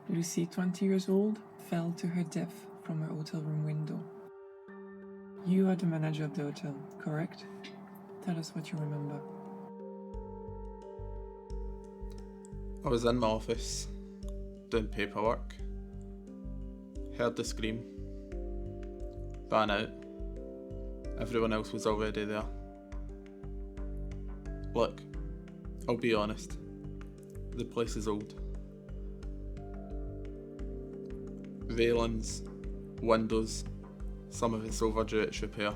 Lucy, 20 years old, fell to her death from her hotel room window. You are the manager of the hotel, correct? Tell us what you remember. I was in my office, doing paperwork, heard the scream, ran out. Everyone else was already there. Look, I'll be honest, the place is old. Railings, windows, some of it's overdue its repair.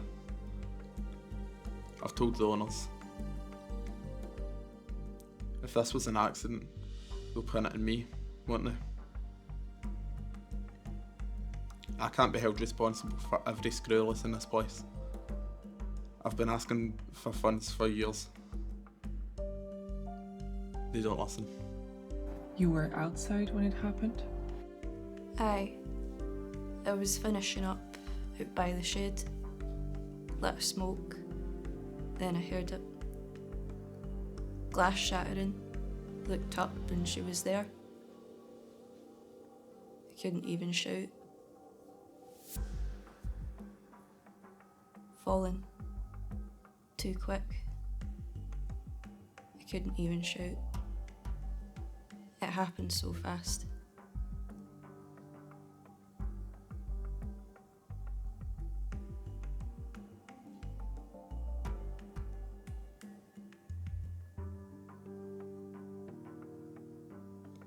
I've told the owners. If this was an accident, they'll pin it on me, won't they? I can't be held responsible for every screw loose in this place. I've been asking for funds for years. They don't listen. You were outside when it happened? Aye. I was finishing up out by the shed. Lit a smoke. Then I heard it. Glass shattering. Looked up and she was there. I couldn't even shout. Falling. Too quick. I couldn't even shout. It happened so fast.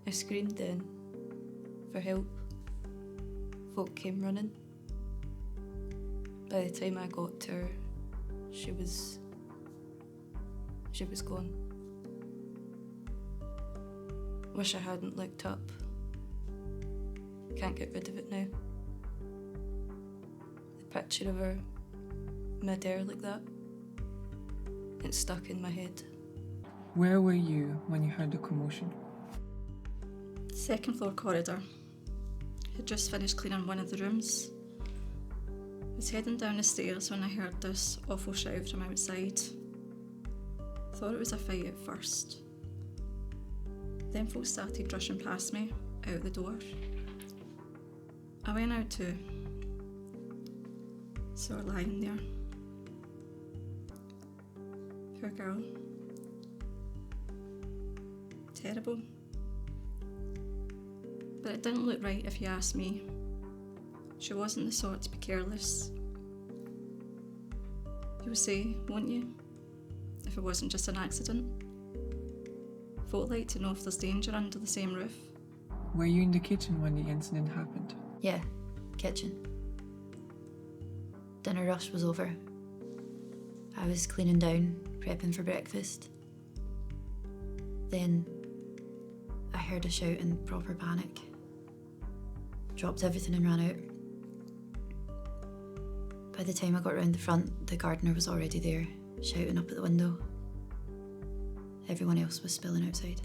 I screamed then for help. Folk came running. By the time I got to her, she was gone. Wish I hadn't looked up. Can't get rid of it now. The picture of her mid-air like that, it's stuck in my head. Where were you when you heard the commotion? Second floor corridor. Had just finished cleaning one of the rooms. Was heading down the stairs when I heard this awful shout from outside. Thought it was a fight at first. Then folks started rushing past me, out the door. I went out too. Saw her lying there. Poor girl. Terrible. But it didn't look right if you ask me. She wasn't the sort to be careless. You'll say, won't you? If it wasn't just an accident. Folk like to know if there's danger under the same roof. Were you in the kitchen when the incident happened? Yeah, kitchen. Dinner rush was over. I was cleaning down, prepping for breakfast. Then I heard a shout in proper panic. Dropped everything and ran out. By the time I got round the front, the gardener was already there, shouting up at the window. Everyone else was spilling outside.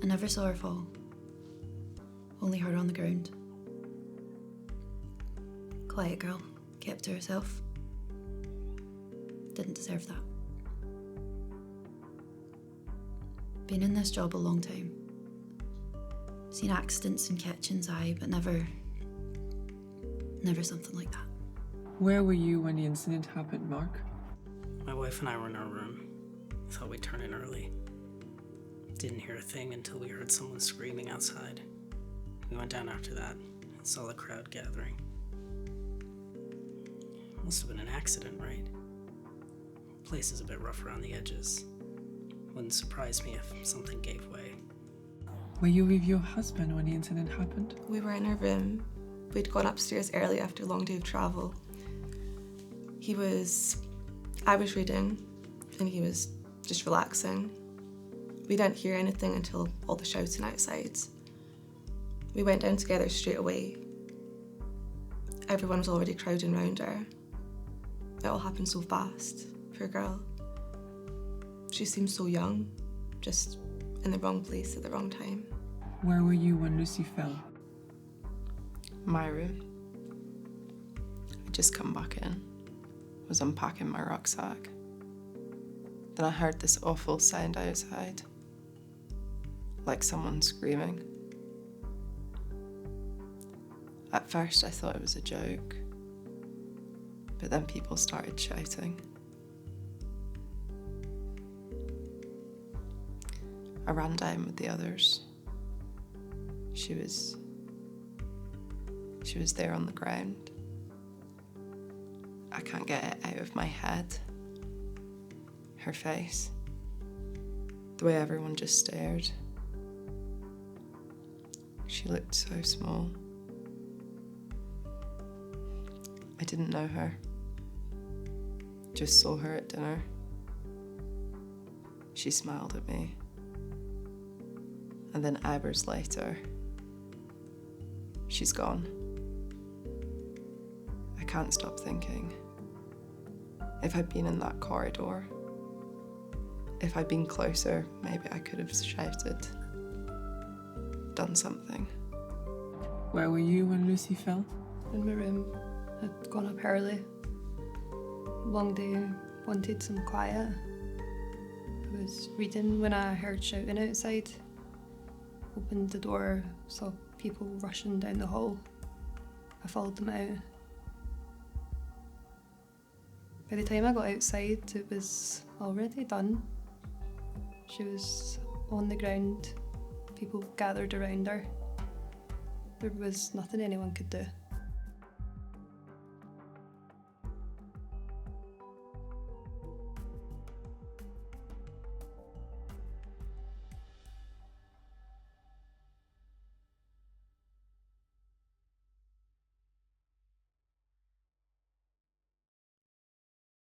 I never saw her fall. Only her on the ground. Quiet girl, kept to herself. Didn't deserve that. Been in this job a long time. Seen accidents in kitchens, aye, but never something like that. Where were you when the incident happened, Mark? My wife and I were in our room. Thought we'd turn in early. Didn't hear a thing until we heard someone screaming outside. We went down after that and saw the crowd gathering. Must have been an accident, right? The place is a bit rough around the edges. Wouldn't surprise me if something gave way. Were you with your husband when the incident happened? We were in our room. We'd gone upstairs early after a long day of travel. I was reading and he was just relaxing. We didn't hear anything until all the shouting outside. We went down together straight away. Everyone was already crowding around her. It all happened so fast. Poor girl. She seemed so young, just in the wrong place at the wrong time. Where were you when Lucy fell? My room. I just come back in. Was unpacking my rucksack. Then I heard this awful sound outside. like someone screaming. At first I thought it was a joke, but then people started shouting. I ran down with the others. She was there on the ground. I can't get it out of my head. Her face. The way everyone just stared. She looked so small. I didn't know her. Just saw her at dinner. She smiled at me. And then hours later, she's gone. I can't stop thinking. If I'd been in that corridor, if I'd been closer, maybe I could have shouted, done something. Where were you when Lucy fell? In my room. I'd gone up early. Long day, wanted some quiet. I was reading when I heard shouting outside. Opened the door, saw people rushing down the hall. I followed them out. By the time I got outside, it was already done. She was on the ground, people gathered around her. There was nothing anyone could do.